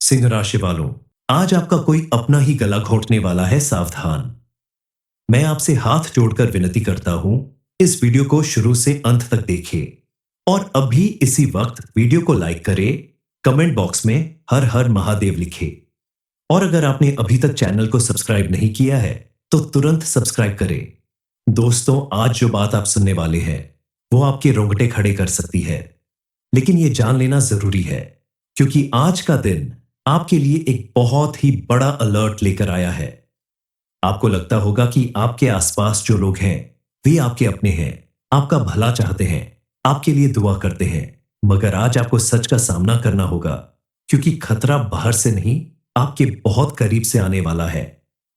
सिंह राशि वालों, आज आपका कोई अपना ही गला घोंटने वाला है, सावधान। मैं आपसे हाथ जोड़कर विनती करता हूं, इस वीडियो को शुरू से अंत तक देखें और अभी इसी वक्त वीडियो को लाइक करें, कमेंट बॉक्स में हर हर महादेव लिखें। और अगर आपने अभी तक चैनल को सब्सक्राइब नहीं किया है तो तुरंत सब्सक्राइब करें। दोस्तों, आज जो बात आप सुनने वाले हैं वो आपके रोंगटे खड़े कर सकती है, लेकिन ये जान लेना जरूरी है क्योंकि आज का दिन आपके लिए एक बहुत ही बड़ा अलर्ट लेकर आया है। आपको लगता होगा कि आपके आसपास जो लोग हैं वे आपके अपने हैं, आपका भला चाहते हैं, आपके लिए दुआ करते हैं, मगर आज आपको सच का सामना करना होगा क्योंकि खतरा बाहर से नहीं, आपके बहुत करीब से आने वाला है।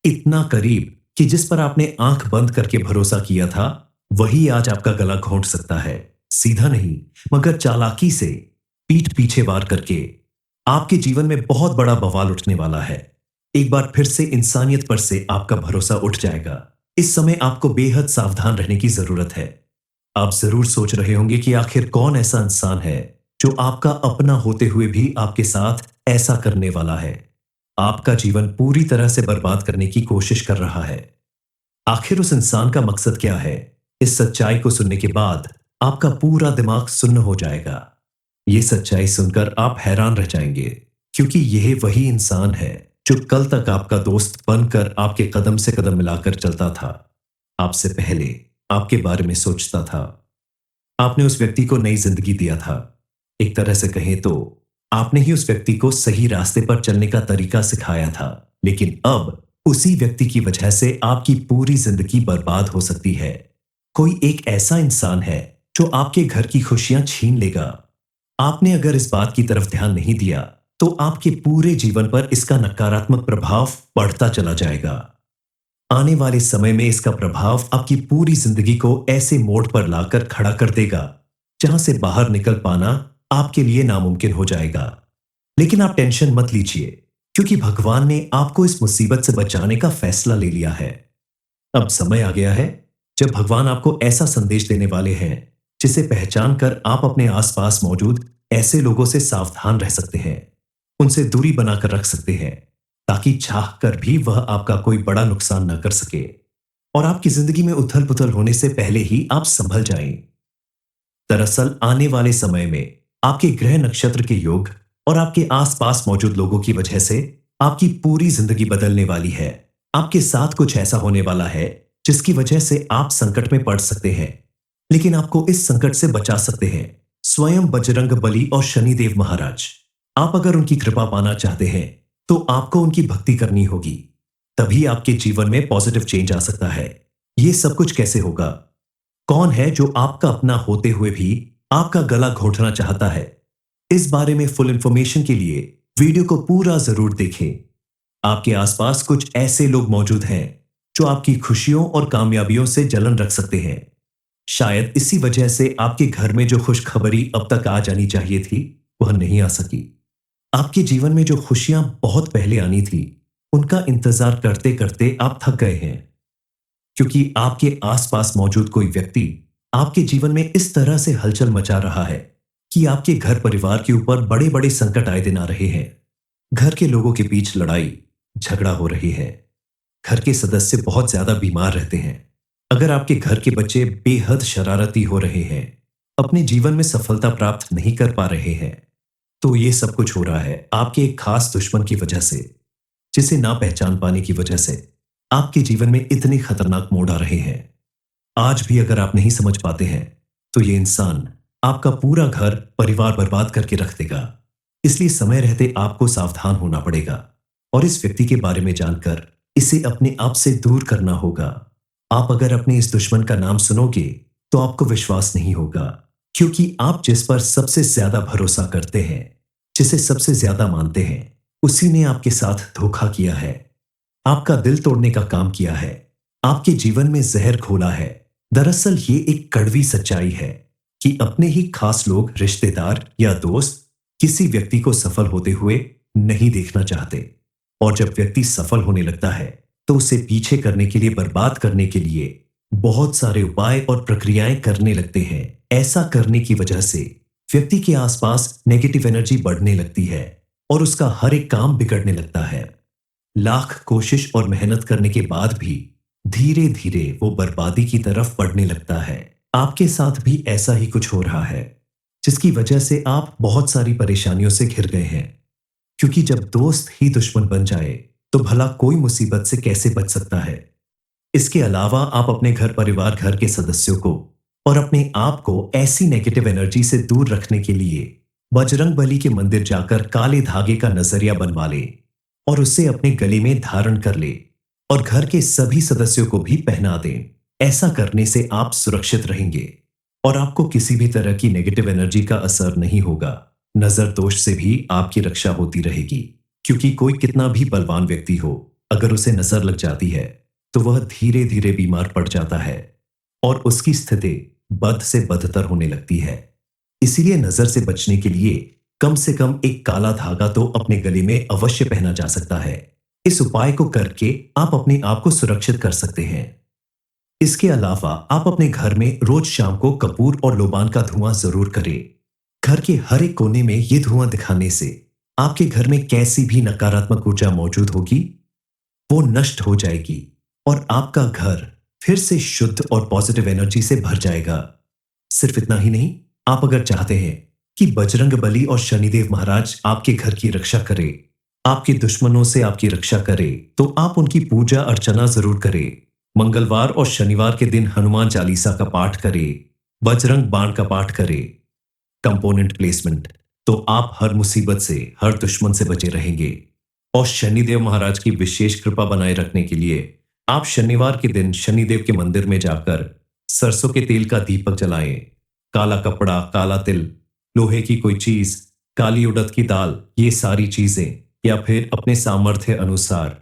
इतना करीब कि जिस पर आपने आंख बंद करके भरोसा किया था वही आज आपका गला घोंट सकता है। सीधा नहीं मगर चालाकी से, पीठ पीछे वार करके। आपके जीवन में बहुत बड़ा बवाल उठने वाला है। एक बार फिर से इंसानियत पर से आपका भरोसा उठ जाएगा। इस समय आपको बेहद सावधान रहने की जरूरत है। आप जरूर सोच रहे होंगे कि आखिर कौन ऐसा इंसान है जो आपका अपना होते हुए भी आपके साथ ऐसा करने वाला है, आपका जीवन पूरी तरह से बर्बाद करने की कोशिश कर रहा है। आखिर उस इंसान का मकसद क्या है? इस सच्चाई को सुनने के बाद आपका पूरा दिमाग सुन्न हो जाएगा। ये सच्चाई सुनकर आप हैरान रह जाएंगे क्योंकि यह वही इंसान है जो कल तक आपका दोस्त बनकर आपके कदम से कदम मिलाकर चलता था, आपसे पहले आपके बारे में सोचता था। आपने उस व्यक्ति को नई जिंदगी दिया था। एक तरह से कहें तो आपने ही उस व्यक्ति को सही रास्ते पर चलने का तरीका सिखाया था, लेकिन अब उसी व्यक्ति की वजह से आपकी पूरी जिंदगी बर्बाद हो सकती है। कोई एक ऐसा इंसान है जो आपके घर की खुशियां छीन लेगा। आपने अगर इस बात की तरफ ध्यान नहीं दिया तो आपके पूरे जीवन पर इसका नकारात्मक प्रभाव बढ़ता चला जाएगा। आने वाले समय में इसका प्रभाव आपकी पूरी जिंदगी को ऐसे मोड़ पर लाकर खड़ा कर देगा जहां से बाहर निकल पाना आपके लिए नामुमकिन हो जाएगा। लेकिन आप टेंशन मत लीजिए क्योंकि भगवान ने आपको इस मुसीबत से बचाने का फैसला ले लिया है। अब समय आ गया है जब भगवान आपको ऐसा संदेश देने वाले हैं जिसे पहचान कर आप अपने आसपास मौजूद ऐसे लोगों से सावधान रह सकते हैं, उनसे दूरी बनाकर रख सकते हैं ताकि चाह कर भी वह आपका कोई बड़ा नुकसान न कर सके और आपकी जिंदगी में उथल पुथल होने से पहले ही आप संभल जाएं। दरअसल आने वाले समय में आपके ग्रह नक्षत्र के योग और आपके आसपास मौजूद लोगों की वजह से आपकी पूरी जिंदगी बदलने वाली है। आपके साथ कुछ ऐसा होने वाला है जिसकी वजह से आप संकट में पड़ सकते हैं, लेकिन आपको इस संकट से बचा सकते हैं स्वयं बजरंग बली और शनिदेव महाराज। आप अगर उनकी कृपा पाना चाहते हैं तो आपको उनकी भक्ति करनी होगी, तभी आपके जीवन में पॉजिटिव चेंज आ सकता है। यह सब कुछ कैसे होगा? कौन है जो आपका अपना होते हुए भी आपका गला घोंटना चाहता है? इस बारे में फुल इंफॉर्मेशन के लिए वीडियो को पूरा जरूर देखें। आपके आसपास कुछ ऐसे लोग मौजूद हैं जो आपकी खुशियों और कामयाबियों से जलन रख सकते हैं। शायद इसी वजह से आपके घर में जो खुशखबरी अब तक आ जानी चाहिए थी वह नहीं आ सकी। आपके जीवन में जो खुशियां बहुत पहले आनी थी उनका इंतजार करते करते आप थक गए हैं क्योंकि आपके आसपास मौजूद कोई व्यक्ति आपके जीवन में इस तरह से हलचल मचा रहा है कि आपके घर परिवार के ऊपर बड़े बड़े संकट आए दिन आ रहे हैं। घर के लोगों के बीच लड़ाई झगड़ा हो रही है। घर के सदस्य बहुत ज्यादा बीमार रहते हैं। अगर आपके घर के बच्चे बेहद शरारती हो रहे हैं, अपने जीवन में सफलता प्राप्त नहीं कर पा रहे हैं, तो ये सब कुछ हो रहा है आपके एक खास दुश्मन की वजह से, जिसे ना पहचान पाने की वजह से आपके जीवन में इतने खतरनाक मोड़ आ रहे हैं। आज भी अगर आप नहीं समझ पाते हैं तो ये इंसान आपका पूरा घर परिवार बर्बाद करके रख देगा। इसलिए समय रहते आपको सावधान होना पड़ेगा और इस व्यक्ति के बारे में जानकर इसे अपने आप से दूर करना होगा। आप अगर अपने इस दुश्मन का नाम सुनोगे तो आपको विश्वास नहीं होगा क्योंकि आप जिस पर सबसे ज्यादा भरोसा करते हैं, जिसे सबसे ज्यादा मानते हैं, उसी ने आपके साथ धोखा किया है, आपका दिल तोड़ने का काम किया है, आपके जीवन में जहर घोला है। दरअसल ये एक कड़वी सच्चाई है कि अपने ही खास लोग, रिश्तेदार या दोस्त किसी व्यक्ति को सफल होते हुए नहीं देखना चाहते और जब व्यक्ति सफल होने लगता है तो उसे पीछे करने के लिए, बर्बाद करने के लिए बहुत सारे उपाय और प्रक्रियाएं करने लगते हैं। ऐसा करने की वजह से व्यक्ति के आसपास नेगेटिव एनर्जी बढ़ने लगती है और उसका हर एक काम बिगड़ने लगता है। लाख कोशिश और मेहनत करने के बाद भी धीरे धीरे वो बर्बादी की तरफ बढ़ने लगता है। आपके साथ भी ऐसा ही कुछ हो रहा है, जिसकी वजह से आप बहुत सारी परेशानियों से घिर गए हैं। क्योंकि जब दोस्त ही दुश्मन बन जाए, तो भला कोई मुसीबत से कैसे बच सकता है। इसके अलावा आप अपने घर परिवार घर के सदस्यों को और अपने आप को ऐसी नेगेटिव एनर्जी से दूर रखने के लिए बजरंग बली के मंदिर जाकर काले धागे का नजरिया बनवा ले और उसे अपने गले में धारण कर ले और घर के सभी सदस्यों को भी पहना दें। ऐसा करने से आप सुरक्षित रहेंगे और आपको किसी भी तरह की नेगेटिव एनर्जी का असर नहीं होगा। नजर दोष से भी आपकी रक्षा होती रहेगी, क्योंकि कोई कितना भी बलवान व्यक्ति हो, अगर उसे नजर लग जाती है तो वह धीरे धीरे बीमार पड़ जाता है और उसकी स्थिति बद से बदतर होने लगती है। इसीलिए नजर से बचने के लिए कम से कम एक काला धागा तो अपने गले में अवश्य पहना जा सकता है। इस उपाय को करके आप अपने आप को सुरक्षित कर सकते हैं। इसके अलावा आप अपने घर में रोज शाम को कपूर और लोबान का धुआं जरूर करें। घर के हर एक कोने में यह धुआं दिखाने से आपके घर में कैसी भी नकारात्मक ऊर्जा मौजूद होगी, वो नष्ट हो जाएगी और आपका घर फिर से शुद्ध और पॉजिटिव एनर्जी से भर जाएगा। सिर्फ इतना ही नहीं, आप अगर चाहते हैं कि बजरंग बली और शनिदेव महाराज आपके घर की रक्षा करे, आपके दुश्मनों से आपकी रक्षा करे, तो आप उनकी पूजा अर्चना जरूर करें। मंगलवार और शनिवार के दिन हनुमान चालीसा का पाठ करें, बजरंग बाण का पाठ करें। कंपोनेंट प्लेसमेंट, तो आप हर मुसीबत से, हर दुश्मन से बचे रहेंगे। और शनिदेव महाराज की विशेष कृपा बनाए रखने के लिए आप शनिवार के दिन शनिदेव के मंदिर में जाकर सरसों के तेल का दीपक जलाएं। काला कपड़ा, काला तिल, लोहे की कोई चीज, काली उड़द की दाल, ये सारी चीजें, या फिर अपने सामर्थ्य अनुसार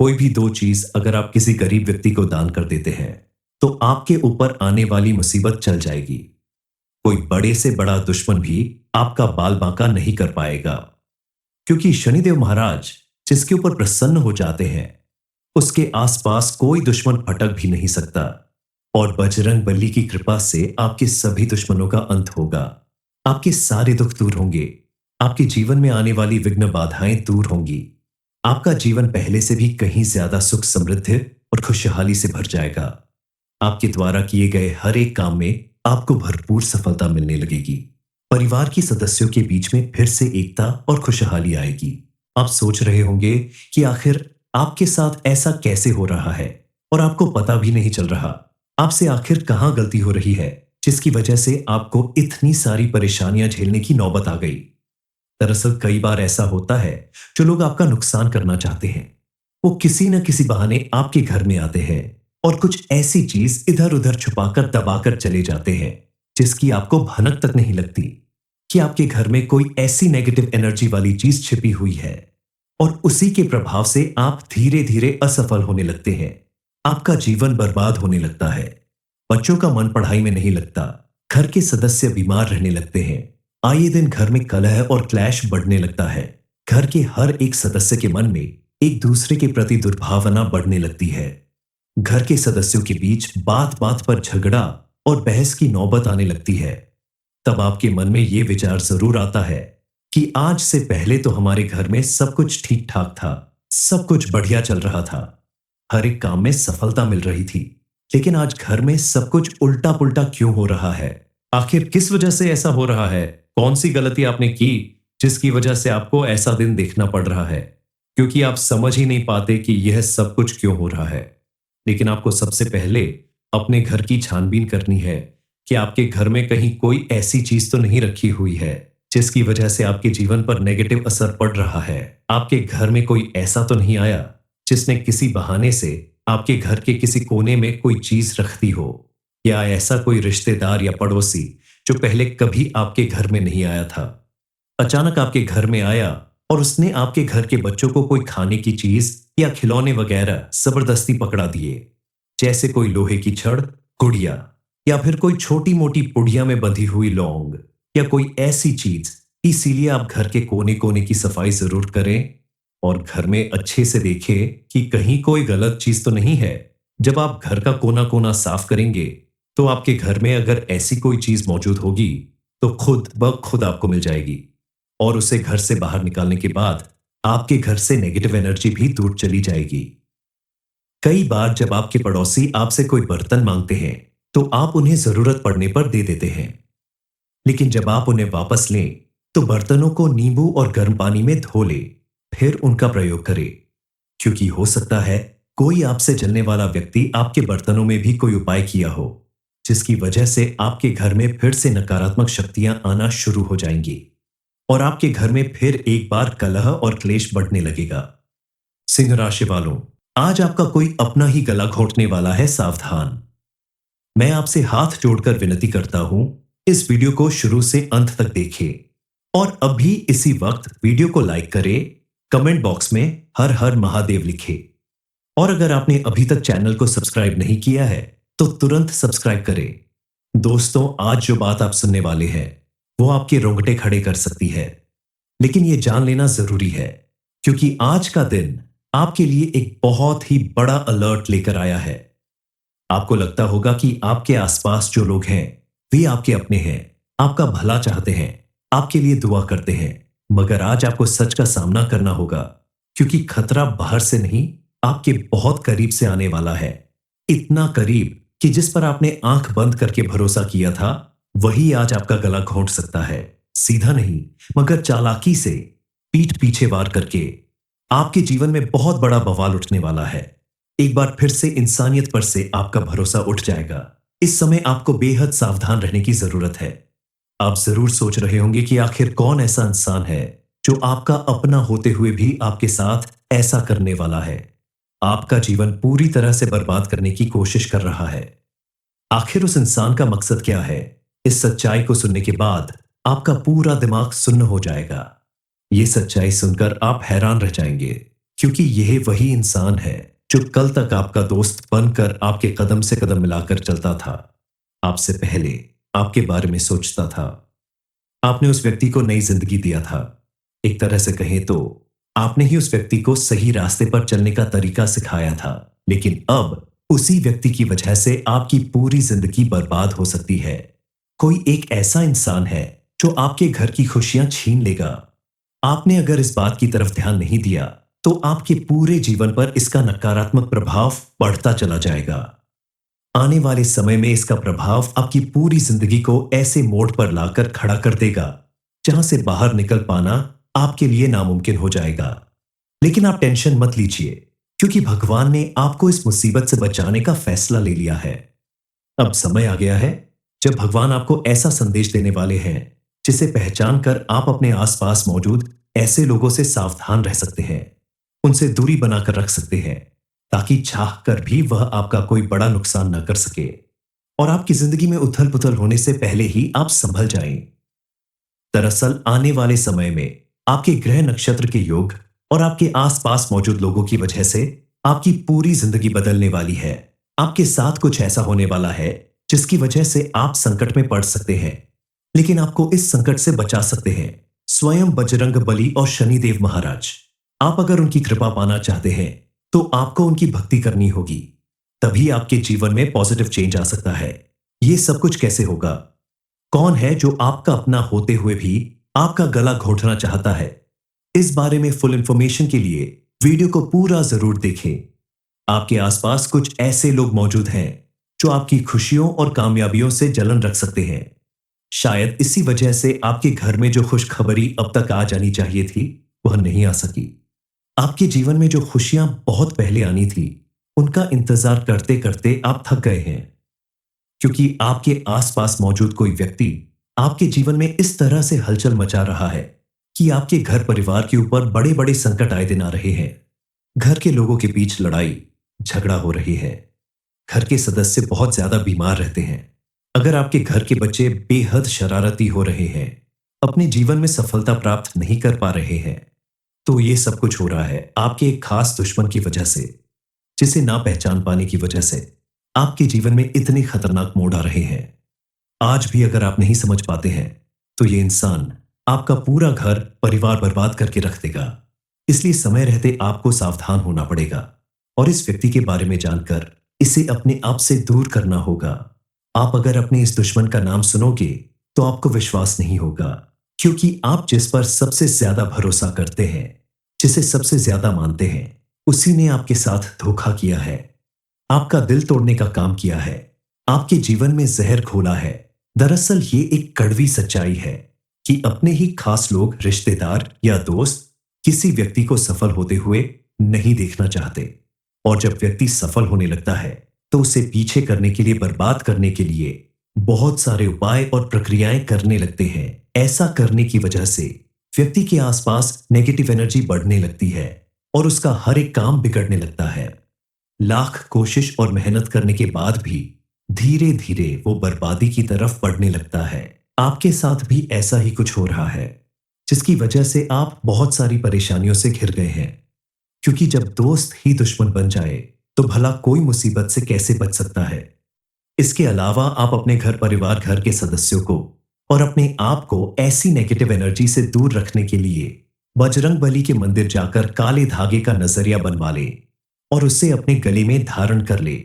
कोई भी दो चीज अगर आप किसी गरीब व्यक्ति को दान कर देते हैं, तो आपके ऊपर आने वाली मुसीबत चल जाएगी। कोई बड़े से बड़ा दुश्मन भी आपका बाल बांका नहीं कर पाएगा, क्योंकि शनिदेव महाराज जिसके ऊपर प्रसन्न हो जाते हैं, उसके आसपास कोई दुश्मन फटक भी नहीं सकता। और बजरंग बली की कृपा से आपके सभी दुश्मनों का अंत होगा। आपके सारे दुख दूर होंगे, आपके जीवन में आने वाली विघ्न बाधाएं दूर होंगी। आपका जीवन पहले से भी कहीं ज्यादा सुख, समृद्धि और खुशहाली से भर जाएगा। आपके द्वारा किए गए हर एक काम में आपको भरपूर सफलता मिलने लगेगी। परिवार के सदस्यों के बीच में फिर से एकता और खुशहाली आएगी। आप सोच रहे होंगे कि आखिर आपके साथ ऐसा कैसे हो रहा है, और आपको पता भी नहीं चल रहा आपसे आखिर कहां गलती हो रही है, जिसकी वजह से आपको इतनी सारी परेशानियां झेलने की नौबत आ गई। दरअसल कई बार ऐसा होता है, जो लोग आपका नुकसान करना चाहते हैं, वो किसी न किसी बहाने आपके घर में आते हैं और कुछ ऐसी चीज इधर उधर छुपाकर दबाकर चले जाते हैं, जिसकी आपको भनक तक नहीं लगती कि आपके घर में कोई ऐसी नेगेटिव एनर्जी वाली चीज छिपी हुई है। और उसी के प्रभाव से आप धीरे धीरे असफल होने लगते हैं। आपका जीवन बर्बाद होने लगता है। बच्चों का मन पढ़ाई में नहीं लगता, घर के सदस्य बीमार रहने लगते हैं। आए दिन घर में कलह और क्लैश बढ़ने लगता है। घर के हर एक सदस्य के मन में एक दूसरे के प्रति दुर्भावना बढ़ने लगती है। घर के सदस्यों के बीच बात बात पर झगड़ा और बहस की नौबत आने लगती है। तब आपके मन में यह विचार जरूर आता है कि आज से पहले तो हमारे घर में सब कुछ ठीक ठाक था, सब कुछ बढ़िया चल रहा था, हर एक काम में सफलता मिल रही थी, लेकिन आज घर में सब कुछ उल्टा पुल्टा क्यों हो रहा है? आखिर किस वजह से ऐसा हो रहा है? कौन सी गलती आपने की जिसकी वजह से आपको ऐसा दिन देखना पड़ रहा है? क्योंकि आप समझ ही नहीं पाते कि यह सब कुछ क्यों हो रहा है। लेकिन आपको सबसे पहले अपने घर की छानबीन करनी है कि आपके घर में कहीं कोई ऐसी चीज तो नहीं रखी हुई है जिसकी वजह से आपके जीवन पर नेगेटिव असर पड़ रहा है। आपके घर में कोई ऐसा तो नहीं आया जिसने किसी बहाने से आपके घर के किसी कोने में कोई चीज रख दी हो, या ऐसा कोई रिश्तेदार या पड़ोसी जो पहले कभी आपके घर में नहीं आया था, अचानक आपके घर में आया और उसने आपके घर के बच्चों को कोई खाने की चीज या खिलौने वगैरह जबरदस्ती पकड़ा दिए, जैसे कोई लोहे की छड़, गुड़िया, या फिर कोई छोटी मोटी पुड़िया में बंधी हुई लौंग या कोई ऐसी चीज। इसीलिए आप घर के कोने कोने की सफाई जरूर करें और घर में अच्छे से देखें कि कहीं कोई गलत चीज तो नहीं है। जब आप घर का कोना कोना साफ करेंगे तो आपके घर में अगर ऐसी कोई चीज मौजूद होगी तो खुद ब खुद आपको मिल जाएगी। और उसे घर से बाहर निकालने के बाद आपके घर से नेगेटिव एनर्जी भी दूर चली जाएगी। कई बार जब आपके पड़ोसी आपसे कोई बर्तन मांगते हैं तो आप उन्हें जरूरत पड़ने पर दे देते हैं, लेकिन जब आप उन्हें वापस लें तो बर्तनों को नींबू और गर्म पानी में धो ले, फिर उनका प्रयोग करें, क्योंकि हो सकता है कोई आपसे जलने वाला व्यक्ति आपके बर्तनों में भी कोई उपाय किया हो, जिसकी वजह से आपके घर में फिर से नकारात्मक शक्तियां आना शुरू हो जाएंगी और आपके घर में फिर एक बार कलह और क्लेश बढ़ने लगेगा। सिंह राशि वालों, आज आपका कोई अपना ही गला घोंटने वाला है, सावधान। मैं आपसे हाथ जोड़कर विनती करता हूं, इस वीडियो को शुरू से अंत तक देखें और अभी इसी वक्त वीडियो को लाइक करें, कमेंट बॉक्स में हर हर महादेव लिखें और अगर आपने अभी तक चैनल को सब्सक्राइब नहीं किया है तो तुरंत सब्सक्राइब करें। दोस्तों, आज जो बात आप सुनने वाले हैं वो आपके रोंगटे खड़े कर सकती है, लेकिन यह जान लेना जरूरी है क्योंकि आज का दिन आपके लिए एक बहुत ही बड़ा अलर्ट लेकर आया है। आपको लगता होगा कि आपके आसपास जो लोग हैं वे आपके अपने हैं, आपका भला चाहते हैं, आपके लिए दुआ करते हैं, मगर आज आपको सच का सामना करना होगा क्योंकि खतरा बाहर से नहीं, आपके बहुत करीब से आने वाला है। इतना करीब कि जिस पर आपने आंख बंद करके भरोसा किया था वही आज आपका गला घोंट सकता है। सीधा नहीं मगर चालाकी से, पीठ पीछे वार करके आपके जीवन में बहुत बड़ा बवाल उठने वाला है। एक बार फिर से इंसानियत पर से आपका भरोसा उठ जाएगा। इस समय आपको बेहद सावधान रहने की जरूरत है। आप जरूर सोच रहे होंगे कि आखिर कौन ऐसा इंसान है जो आपका अपना होते हुए भी आपके साथ ऐसा करने वाला है, आपका जीवन पूरी तरह से बर्बाद करने की कोशिश कर रहा है। आखिर उस इंसान का मकसद क्या है? इस सच्चाई को सुनने के बाद आपका पूरा दिमाग सुन्न हो जाएगा। ये सच्चाई सुनकर आप हैरान रह जाएंगे क्योंकि यह वही इंसान है जो कल तक आपका दोस्त बनकर आपके कदम से कदम मिलाकर चलता था, आपसे पहले आपके बारे में सोचता था। आपने उस व्यक्ति को नई जिंदगी दिया था। एक तरह से कहें तो आपने ही उस व्यक्ति को सही रास्ते पर चलने का तरीका सिखाया था, लेकिन अब उसी व्यक्ति की वजह से आपकी पूरी जिंदगी बर्बाद हो सकती है। कोई एक ऐसा इंसान है जो आपके घर की खुशियां छीन लेगा। आपने अगर इस बात की तरफ ध्यान नहीं दिया तो आपके पूरे जीवन पर इसका नकारात्मक प्रभाव बढ़ता चला जाएगा। आने वाले समय में इसका प्रभाव आपकी पूरी जिंदगी को ऐसे मोड़ पर लाकर खड़ा कर देगा जहां से बाहर निकल पाना आपके लिए नामुमकिन हो जाएगा। लेकिन आप टेंशन मत लीजिए क्योंकि भगवान ने आपको इस मुसीबत से बचाने का फैसला ले लिया है। अब समय आ गया है जब भगवान आपको ऐसा संदेश देने वाले हैं जिसे पहचान कर आप अपने आसपास मौजूद ऐसे लोगों से सावधान रह सकते हैं, उनसे दूरी बनाकर रख सकते हैं ताकि चाह कर भी वह आपका कोई बड़ा नुकसान न कर सके और आपकी जिंदगी में उथल पुथल होने से पहले ही आप संभल जाएं। दरअसल आने वाले समय में आपके ग्रह नक्षत्र के योग और आपके आसपास मौजूद लोगों की वजह से आपकी पूरी जिंदगी बदलने वाली है। आपके साथ कुछ ऐसा होने वाला है जिसकी वजह से आप संकट में पड़ सकते हैं, लेकिन आपको इस संकट से बचा सकते हैं स्वयं बजरंग बली और शनिदेव महाराज। आप अगर उनकी कृपा पाना चाहते हैं तो आपको उनकी भक्ति करनी होगी, तभी आपके जीवन में पॉजिटिव चेंज आ सकता है। यह सब कुछ कैसे होगा? कौन है जो आपका अपना होते हुए भी आपका गला घोंटना चाहता है? इस बारे में फुल इंफॉर्मेशन के लिए वीडियो को पूरा जरूर देखें। आपके आसपास कुछ ऐसे लोग मौजूद हैं जो आपकी खुशियों और कामयाबियों से जलन रख सकते हैं। शायद इसी वजह से आपके घर में जो खुशखबरी अब तक आ जानी चाहिए थी वह नहीं आ सकी। आपके जीवन में जो खुशियां बहुत पहले आनी थी उनका इंतजार करते करते आप थक गए हैं क्योंकि आपके आसपास मौजूद कोई व्यक्ति आपके जीवन में इस तरह से हलचल मचा रहा है कि आपके घर परिवार के ऊपर बड़े बड़े संकट आए दिन आ रहे हैं। घर के लोगों के बीच लड़ाई झगड़ा हो रही है। घर के सदस्य बहुत ज्यादा बीमार रहते हैं। अगर आपके घर के बच्चे बेहद शरारती हो रहे हैं, अपने जीवन में सफलता प्राप्त नहीं कर पा रहे हैं, तो ये सब कुछ हो रहा है आपके एक खास दुश्मन की वजह से, जिसे ना पहचान पाने की वजह से आपके जीवन में इतने खतरनाक मोड़ आ रहे हैं। आज भी अगर आप नहीं समझ पाते हैं तो ये इंसान आपका पूरा घर परिवार बर्बाद करके रख देगा। इसलिए समय रहते आपको सावधान होना पड़ेगा और इस व्यक्ति के बारे में जानकर इसे अपने आप से दूर करना होगा। आप अगर अपने इस दुश्मन का नाम सुनोगे तो आपको विश्वास नहीं होगा क्योंकि आप जिस पर सबसे ज्यादा भरोसा करते हैं, जिसे सबसे ज्यादा मानते हैं, उसी ने आपके साथ धोखा किया है, आपका दिल तोड़ने का काम किया है, आपके जीवन में जहर घोला है। दरअसल ये एक कड़वी सच्चाई है कि अपने ही खास लोग, रिश्तेदार या दोस्त किसी व्यक्ति को सफल होते हुए नहीं देखना चाहते। और जब व्यक्ति सफल होने लगता है तो उसे पीछे करने के लिए, बर्बाद करने के लिए बहुत सारे उपाय और प्रक्रियाएं करने लगते हैं। ऐसा करने की वजह से व्यक्ति के आसपास नेगेटिव एनर्जी बढ़ने लगती है और उसका हर एक काम बिगड़ने लगता है। लाख कोशिश और मेहनत करने के बाद भी धीरे धीरे वो बर्बादी की तरफ बढ़ने लगता है। आपके साथ भी ऐसा ही कुछ हो रहा है, जिसकी वजह से आप बहुत सारी परेशानियों से घिर गए हैं। क्योंकि जब दोस्त ही दुश्मन बन जाए तो भला कोई मुसीबत से कैसे बच सकता है। इसके अलावा आप अपने घर परिवार, घर के सदस्यों को और अपने आप को ऐसी नेगेटिव एनर्जी से दूर रखने के लिए बजरंगबली के मंदिर जाकर काले धागे का नजरिया बनवा ले और उसे अपने गले में धारण कर ले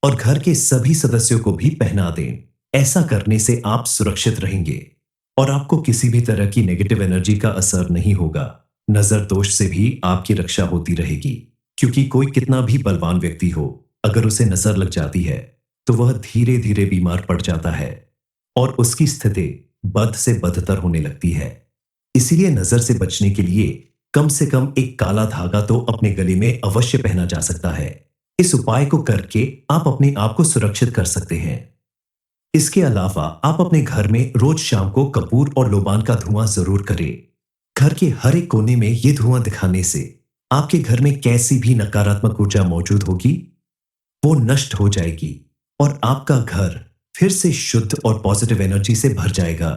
और घर के सभी सदस्यों को भी पहना दें। ऐसा करने से आप सुरक्षित रहेंगे और आपको किसी भी तरह की नेगेटिव एनर्जी का असर नहीं होगा। नजर दोष से भी आपकी रक्षा होती रहेगी, क्योंकि कोई कितना भी बलवान व्यक्ति हो, अगर उसे नजर लग जाती है तो वह धीरे धीरे बीमार पड़ जाता है और उसकी स्थिति बद से बदतर होने लगती है। इसीलिए नजर से बचने के लिए कम से कम एक काला धागा तो अपने गले में अवश्य पहना जा सकता है। इस उपाय को करके आप अपने आप को सुरक्षित कर सकते हैं। इसके अलावा आप अपने घर में रोज शाम को कपूर और लोबान का धुआं जरूर करें। घर के हर एक कोने में यह धुआं दिखाने से आपके घर में कैसी भी नकारात्मक ऊर्जा मौजूद होगी वो नष्ट हो जाएगी और आपका घर फिर से शुद्ध और पॉजिटिव एनर्जी से भर जाएगा।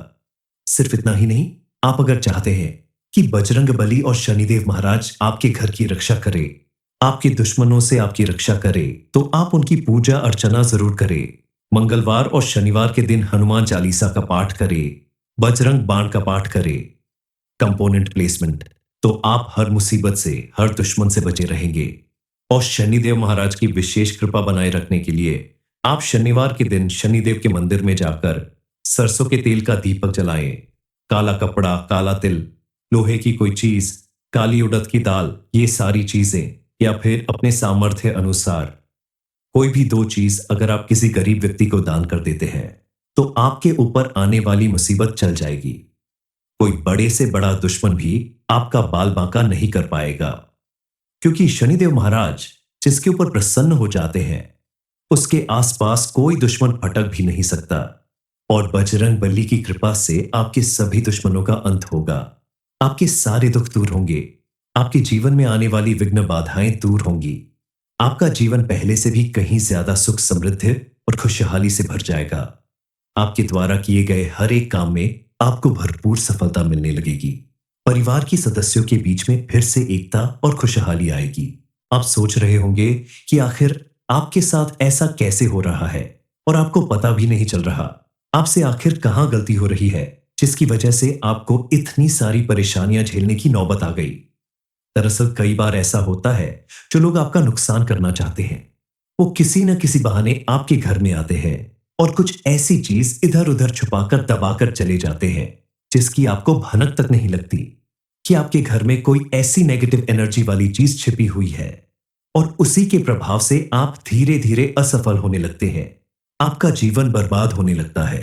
सिर्फ इतना ही नहीं, आप अगर चाहते हैं कि बजरंगबली और शनिदेव महाराज आपके घर की रक्षा करें, आपके दुश्मनों से आपकी रक्षा करें, तो आप उनकी पूजा अर्चना जरूर करें। मंगलवार और शनिवार के दिन हनुमान चालीसा का पाठ करें, बजरंग बाण का पाठ करें। कंपोनेंट प्लेसमेंट, तो आप हर मुसीबत से, हर दुश्मन से बचे रहेंगे। और शनिदेव महाराज की विशेष कृपा बनाए रखने के लिए आप शनिवार के दिन शनिदेव के मंदिर में जाकर सरसों के तेल का दीपक जलाएं। काला कपड़ा, काला तिल, लोहे की कोई चीज, काली उड़द की दाल, ये सारी चीजें, या फिर अपने सामर्थ्य अनुसार कोई भी दो चीज अगर आप किसी गरीब व्यक्ति को दान कर देते हैं तो आपके ऊपर आने वाली मुसीबत चल जाएगी। कोई बड़े से बड़ा दुश्मन भी आपका बाल बांका नहीं कर पाएगा, क्योंकि शनिदेव महाराज जिसके ऊपर प्रसन्न हो जाते हैं उसके आसपास कोई दुश्मन फटक भी नहीं सकता। और बजरंगबली की कृपा से आपके सभी दुश्मनों का अंत होगा, आपके सारे दुख दूर होंगे, आपके जीवन में आने वाली विघ्न बाधाएं दूर होंगी, आपका जीवन पहले से भी कहीं ज्यादा सुख, समृद्धि और खुशहाली से भर जाएगा। आपके द्वारा किए गए हर एक काम में आपको भरपूर सफलता मिलने लगेगी। परिवार के सदस्यों के बीच में फिर से एकता और खुशहाली आएगी। आप सोच रहे होंगे कि आखिर आपके साथ ऐसा कैसे हो रहा है और आपको पता भी नहीं चल रहा। आपसे आखिर कहां गलती हो रही है जिसकी वजह से आपको इतनी सारी परेशानियां झेलने की नौबत आ गई। दरअसल कई बार ऐसा होता है, जो लोग आपका नुकसान करना चाहते हैं वो किसी न किसी बहाने आपके घर में आते हैं और कुछ ऐसी चीज इधर उधर छुपाकर दबाकर चले जाते हैं जिसकी आपको भनक तक नहीं लगती कि आपके घर में कोई ऐसी नेगेटिव एनर्जी वाली चीज छिपी हुई है। और उसी के प्रभाव से आप धीरे धीरे असफल होने लगते हैं, आपका जीवन बर्बाद होने लगता है,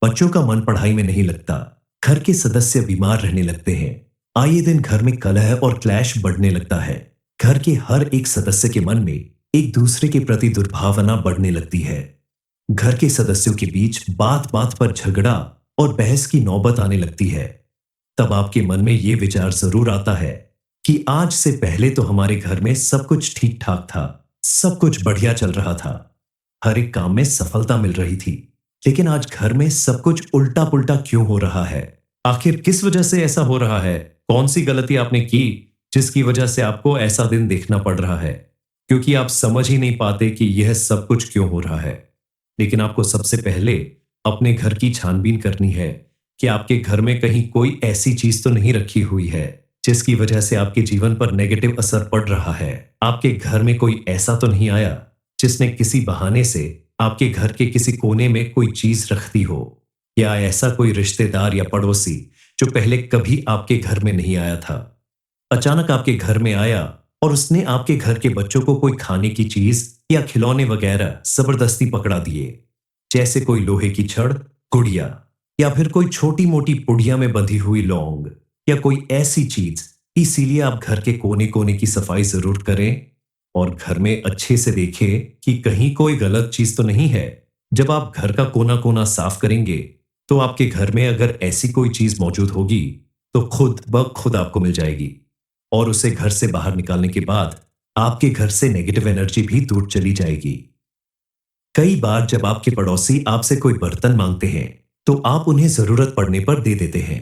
बच्चों का मन पढ़ाई में नहीं लगता, घर के सदस्य बीमार रहने लगते हैं, आए दिन घर में कलह और क्लैश बढ़ने लगता है, घर के हर एक सदस्य के मन में एक दूसरे के प्रति दुर्भावना बढ़ने लगती है, घर के सदस्यों के बीच बात बात पर झगड़ा और बहस की नौबत आने लगती है। तब आपके मन में यह विचार जरूर आता है कि आज से पहले तो हमारे घर में सब कुछ ठीक ठाक था, सब कुछ बढ़िया चल रहा था, हर एक काम में सफलता मिल रही थी, लेकिन आज घर में सब कुछ उल्टा पुल्टा क्यों हो रहा है? आखिर किस वजह से ऐसा हो रहा है? कौन सी गलती आपने की जिसकी वजह से आपको ऐसा दिन देखना पड़ रहा है? क्योंकि आप समझ ही नहीं पाते कि यह सब कुछ क्यों हो रहा है। लेकिन आपको सबसे पहले अपने घर की छानबीन करनी है कि आपके घर में कहीं कोई ऐसी चीज तो नहीं रखी हुई है जिसकी वजह से आपके जीवन पर नेगेटिव असर पड़ रहा है। आपके घर में कोई ऐसा तो नहीं आया जिसने किसी बहाने से आपके घर के किसी कोने में कोई चीज रख दी हो, या ऐसा कोई रिश्तेदार या पड़ोसी जो पहले कभी आपके घर में नहीं आया था, अचानक आपके घर में आया और उसने आपके घर के बच्चों को कोई खाने की चीज या खिलौने वगैरह जबरदस्ती पकड़ा दिए, जैसे कोई लोहे की छड़, गुड़िया, या फिर कोई छोटी मोटी पुड़िया में बंधी हुई लौंग या कोई ऐसी चीज। इसीलिए आप घर के कोने कोने की सफाई जरूर करें और घर में अच्छे से देखें कि कहीं कोई गलत चीज तो नहीं है। जब आप घर का कोना कोना साफ करेंगे तो आपके घर में अगर ऐसी कोई चीज मौजूद होगी तो खुद ब खुद आपको मिल जाएगी, और उसे घर से बाहर निकालने के बाद आपके घर से नेगेटिव एनर्जी भी दूर चली जाएगी। कई बार जब आपके पड़ोसी आपसे कोई बर्तन मांगते हैं तो आप उन्हें जरूरत पड़ने पर दे देते हैं,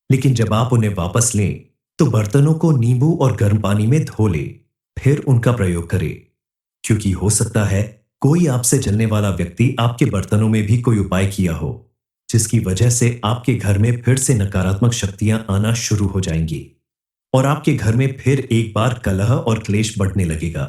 लेकिन जब आप उन्हें वापस लें तो बर्तनों को नींबू और गर्म पानी में धो लें, फिर उनका प्रयोग करें, क्योंकि हो सकता है कोई आपसे जलने वाला व्यक्ति आपके बर्तनों में भी कोई उपाय किया हो, जिसकी वजह से आपके घर में फिर से नकारात्मक शक्तियां आना शुरू हो जाएंगी और आपके घर में फिर एक बार कलह और क्लेश बढ़ने लगेगा।